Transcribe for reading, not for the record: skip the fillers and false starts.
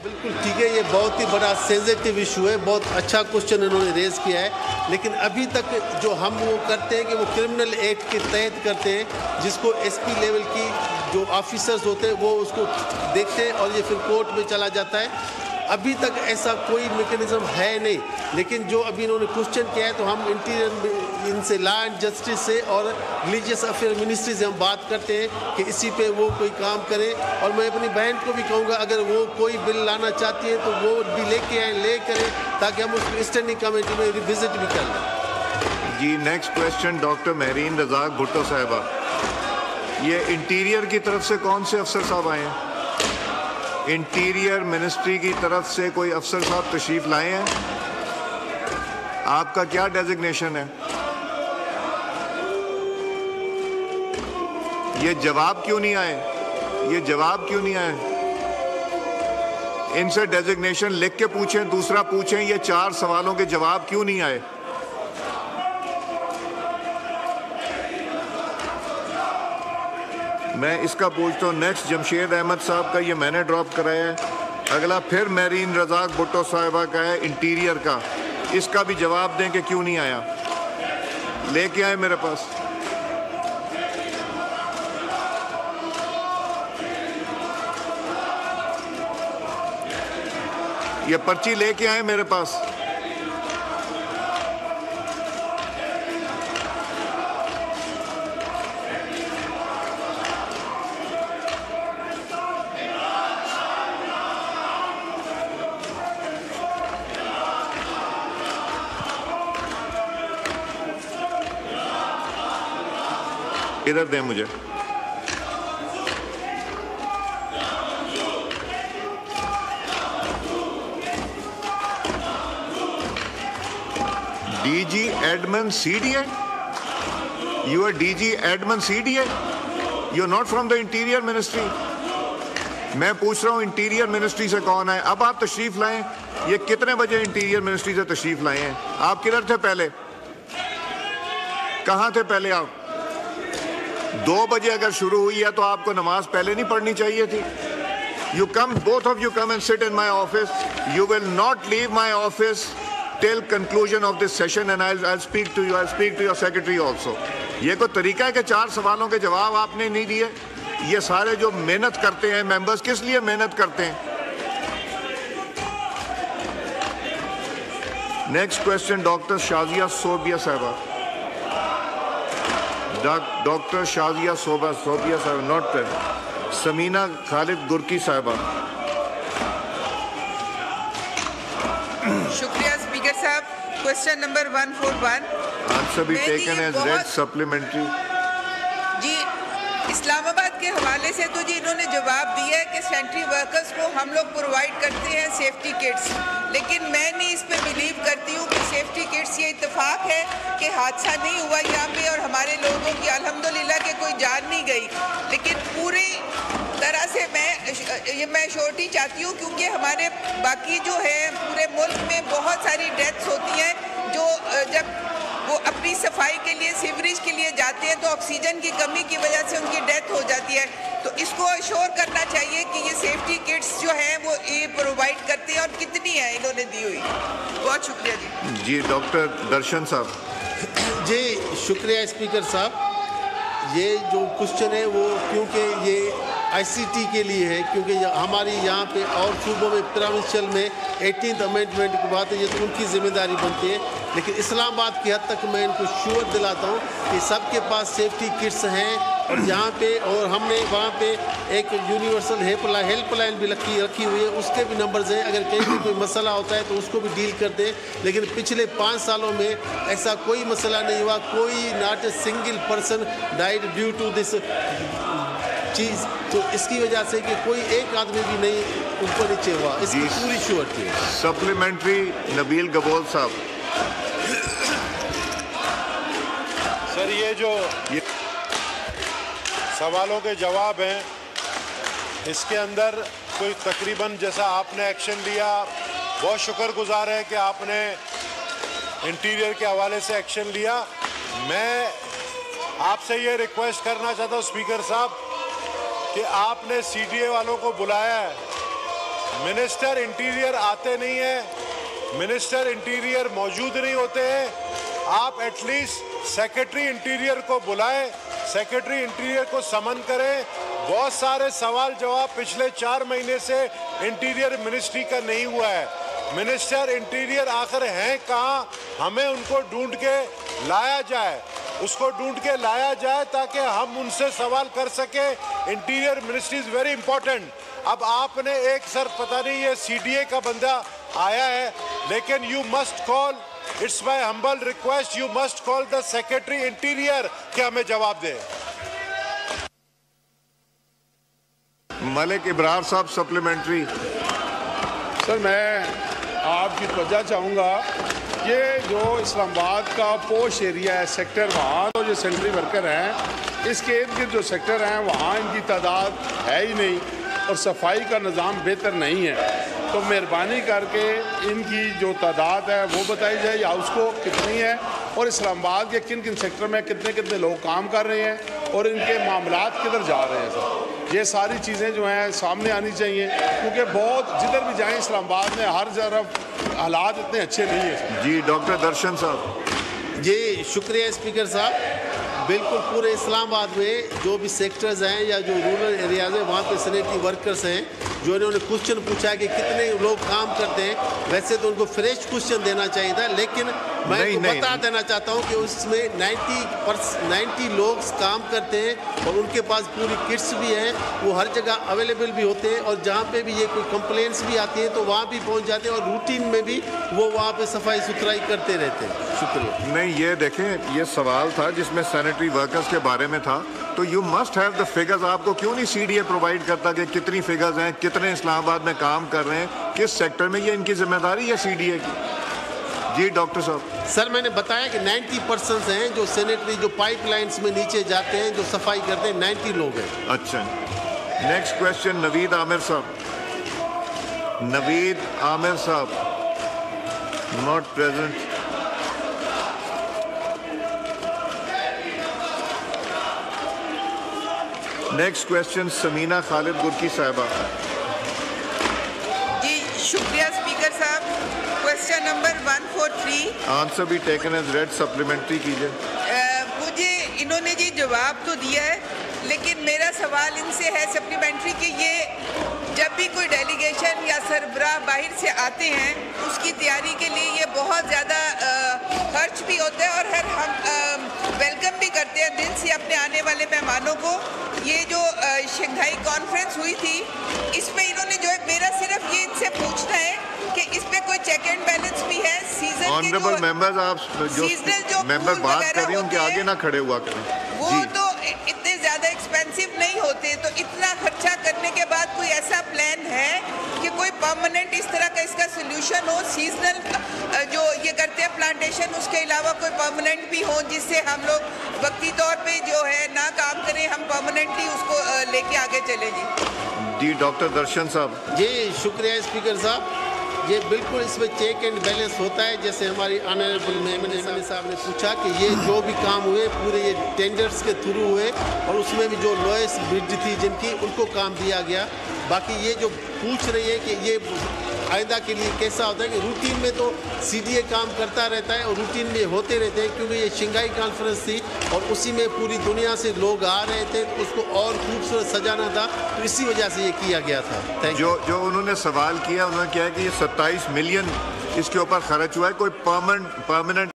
बिल्कुल ठीक है, ये बहुत ही बड़ा सेंसिटिव इशू है, बहुत अच्छा क्वेश्चन इन्होंने रेज किया है। लेकिन अभी तक जो हम वो करते हैं कि वो क्रिमिनल एक्ट के तहत करते हैं, जिसको एसपी लेवल की जो ऑफिसर्स होते हैं वो उसको देखते हैं और ये फिर कोर्ट में चला जाता है। अभी तक ऐसा कोई मैकेनिज्म है नहीं। लेकिन जो अभी इन्होंने क्वेश्चन किया है तो हम इंटीरियर इनसे लॉ एंड जस्टिस से और रिलीजियस अफेयर मिनिस्ट्री से हम बात करते हैं कि इसी पे वो कोई काम करे। और मैं अपनी बहन को भी कहूँगा अगर वो कोई बिल लाना चाहती है तो वो भी लेके आए, ले करें, ताकि हम उसको स्टैंडिंग कमेटी में रिविजिट भी कर लें। जी next question doctor Mahreen Razak Bhutto sahiba. ये इंटीरियर की तरफ से कौन से अफसर साहब आए हैं? इंटीरियर मिनिस्ट्री की तरफ से कोई अफसर साहब तशरीफ लाए हैं? आपका क्या डेजिग्नेशन है? ये जवाब क्यों नहीं आए? ये जवाब क्यों नहीं आए? इनसे डेजिग्नेशन लिख के पूछें, दूसरा पूछें, ये 4 सवालों के जवाब क्यों नहीं आए? मैं इसका पूछता हूँ। नेक्स्ट जमशेद अहमद साहब का, ये मैंने ड्रॉप कराया है। अगला फिर महरीन रजाक भुट्टो साहिबा का है इंटीरियर का। इसका भी जवाब दें कि क्यों नहीं आया। लेके आए मेरे पास। ये पर्ची लेके आए मेरे पास। इधर दें मुझे। DG admin CDA, you are DG admin CDA, you are not from the interior ministry. मैं पूछ रहा हूं इंटीरियर मिनिस्ट्री से कौन है? अब आप तशरीफ लाएं। ये कितने बजे इंटीरियर मिनिस्ट्री से तशरीफ लाए हैं? आप किधर थे पहले? कहां थे पहले आप? 2 बजे अगर शुरू हुई है तो आपको नमाज पहले नहीं पढ़नी चाहिए थी? You come, both of you come and sit in my office. You will not leave my office till conclusion of this session and I'll speak to you. I'll speak to your secretary also. ये कोई तरीका है कि 4 सवालों के जवाब आपने नहीं दिए? ये सारे जो मेहनत करते हैं मेंबर्स, किस लिए मेहनत करते हैं? Next question doctor Shazia Sobia sahiba. Doctor Shazia Sobia sahib not present. Samina Khalid Gurki sahiba. शुक्रिया स्पीकर साहब। Question number 141 answer be taken as read supplementary. जी इस्लामाबाद के हवाले से तो जी इन्होंने जवाब दिया है कि सेंट्री वर्कर्स को हम लोग प्रोवाइड करते हैं सेफ्टी किट्स, लेकिन मैं नहीं इस पे बिलीव करती हूँ कि सेफ्टी किट्स ये इत्तेफाक है कि हादसा नहीं हुआ यहाँ पे और हमारे लोगों की अल्हम्दुलिल्लाह के कोई जान नहीं गई। लेकिन पूरी तरह से मैं श्योरिटी चाहती हूँ, क्योंकि हमारे बाकी जो है पूरे मुल्क में बहुत सारी डेथ्स होती हैं जो जब वो अपनी सफाई के लिए सीवरेज के लिए जाते हैं तो ऑक्सीजन की कमी की वजह से उनकी डेथ हो जाती है। तो इसको अश्योर करना चाहिए कि ये सेफ्टी किट्स जो हैं वो ये प्रोवाइड करते हैं और कितनी है इन्होंने दी हुई। बहुत शुक्रिया जी। जी डॉक्टर दर्शन साहब। जी शुक्रिया स्पीकर साहब। ये जो क्वेश्चन है वो क्योंकि ये आईसीटी के लिए है, क्योंकि हमारी यहाँ पे और सूबों में प्रोविंशियल में 18th अमेंडमेंट की बात है, ये तो उनकी जिम्मेदारी बनती है। लेकिन इस्लामाबाद की हद तक मैं इनको श्योर दिलाता हूँ कि सबके पास सेफ्टी किट्स हैं और यहाँ पे, और हमने वहाँ पे एक यूनिवर्सल हेल्पलाइन भी रखी हुई है, उसके भी नंबर्स हैं। अगर कहीं भी कोई मसला होता है तो उसको भी डील करते हैं। लेकिन पिछले 5 सालों में ऐसा कोई मसला नहीं हुआ, कोई not a single person died due to this चीज़। तो इसकी वजह से कि कोई एक आदमी भी नहीं ऊपर नीचे हुआ, इसकी पूरी श्योरिटी है। सप्लीमेंट्री नबील गबोल साहब। सर ये जो सवालों के जवाब हैं इसके अंदर कोई तकरीबन जैसा आपने एक्शन लिया, बहुत शुक्रगुजार है कि आपने इंटीरियर के हवाले से एक्शन लिया। मैं आपसे ये रिक्वेस्ट करना चाहता हूँ स्पीकर साहब कि आपने सीडीए वालों को बुलाया है, मिनिस्टर इंटीरियर आते नहीं है, मिनिस्टर इंटीरियर मौजूद नहीं होते हैं। आप एटलीस्ट सेक्रेटरी इंटीरियर को बुलाएं, सेक्रेटरी इंटीरियर को समन करें। बहुत सारे सवाल जवाब पिछले 4 महीने से इंटीरियर मिनिस्ट्री का नहीं हुआ है। मिनिस्टर इंटीरियर आखिर हैं कहाँ, हमें उनको ढूंढ के लाया जाए, उसको ढूंढ के लाया जाए ताकि हम उनसे सवाल कर सके। Interior ministry is very important. अब आपने एक सर पता नहीं ये सीडीए का बंदा आया है, लेकिन you must call, it's my humble request, you must call the secretary interior कि हमें जवाब दे। मलिक इब्रार साहब सप्लीमेंट्री। सर मैं आपकी तवज्जो चाहूँगा, ये जो इस्लामाबाद का पोश एरिया है सेक्टर, वहाँ तो जो सेंट्री वर्कर हैं इसके इर्द गिर्द जो सेक्टर हैं वहाँ इनकी तादाद है ही नहीं और सफाई का निज़ाम बेहतर नहीं है। तो मेहरबानी करके इनकी जो तादाद है वो बताई जाए, या उसको कितनी है और इस्लामाबाद के किन किन सेक्टर में कितने कितने लोग काम कर रहे हैं और इनके मामलात किधर जा रहे हैं। सर ये सारी चीज़ें जो हैं सामने आनी चाहिए, क्योंकि बहुत जिधर भी जाएं इस्लामाबाद में हर तरफ हालात इतने अच्छे नहीं हैं। जी डॉक्टर दर्शन साहब। जी शुक्रिया स्पीकर साहब। बिल्कुल पूरे इस्लामाबाद में जो भी सेक्टर्स हैं या जो रूरल एरियाज है वहाँ पे सैनिटरी वर्कर्स हैं, जो इन्होंने क्वेश्चन पूछा कि कितने लोग काम करते हैं, वैसे तो उनको फ्रेश क्वेश्चन देना चाहिए था, लेकिन मैं उनको बता देना चाहता हूँ कि उसमें 90 लोग काम करते हैं और उनके पास पूरी किट्स भी हैं, वो हर जगह अवेलेबल भी होते हैं और जहाँ पे भी ये कोई कंप्लेंट्स भी आती हैं तो वहाँ भी पहुँच जाते हैं और रूटीन में भी वो वहाँ पे सफाई सुथराई करते रहते हैं। शुक्रिया। नहीं ये देखें, ये सवाल था जिसमें सैनिटरी वर्कर्स के बारे में था, तो you must have the figures. आपको क्यों नहीं सीडीए प्रोवाइड करता कि कितनी फिगर्स हैं, कितने इस्लामाबाद में काम कर रहे हैं, किस सेक्टर में, ये इनकी जिम्मेदारी है सीडीए की। जी डॉक्टर साहब। सर मैंने बताया कि 90% हैं जो सैनिटरी जो पाइपलाइंस में नीचे जाते हैं, जो सफाई करते हैं, 90 लोग हैं। अच्छा, नेक्स्ट क्वेश्चन नवीद आमिर साहब। Naveed Aamir sahib not present. Next question Samina Khalid Gurki sahiba. जी शुक्रिया स्पीकर साहब। Question number 143। आंसर भी टेकन एज रेड, सप्लीमेंट्री कीजिए। मुझे इन्होंने जी जवाब तो दिया है, लेकिन मेरा सवाल इनसे है सप्लीमेंट्री कि ये जब भी कोई डेलीगेशन या सरबराह बाहर से आते हैं उसकी तैयारी के लिए ये बहुत ज़्यादा खर्च भी होता है और हम वेलकम भी करते हैं दिल से अपने आने वाले मेहमानों को। ये जो शंघाई कॉन्फ्रेंस हुई थी इसमें इन्होंने जो है, मेरा सिर्फ ये इनसे पूछना है कि इस पे कोई चेक एंड बैलेंस भी है सीजन के ऑनरेबल मेंबर्स, आप जो मेंबर बात कर रही हैं उनके आगे ना खड़े हुआ करें। वो तो इतने ज़्यादा एक्सपेंसिव नहीं होते, तो इतना खर्चा करने के बाद कोई ऐसा प्लान है कि कोई परमानेंट इस तरह का इसका सोल्यूशन हो, सीजनल जो ये करते हैं प्लांटेशन, उसके अलावा कोई परमानेंट भी हो जिससे हम लोग वक्ती तौर पे जो है ना काम करें, हम परमानेंटली उसको लेके आगे चले। जी डॉक्टर दर्शन साहब। जी शुक्रिया स्पीकर साहब। ये बिल्कुल इसमें चेक एंड बैलेंस होता है, जैसे हमारी ऑनरेबल मेमन साहब ने पूछा कि ये जो भी काम हुए पूरे ये टेंडर्स के थ्रू हुए और उसमें भी जो लोएस्ट बिड थी जिनकी, उनको काम दिया गया। बाकी ये जो पूछ रही है कि ये आइंदा के लिए कैसा होता है कि रूटीन में तो सीडीए काम करता रहता है और रूटीन में होते रहते हैं, क्योंकि ये शंघाई कॉन्फ्रेंस थी और उसी में पूरी दुनिया से लोग आ रहे थे, तो उसको और खूबसूरत सजाना था, तो इसी वजह से ये किया गया था। जो उन्होंने सवाल किया, उन्होंने किया कि ये 27 मिलियन इसके ऊपर खर्च हुआ है, कोई परमानेंट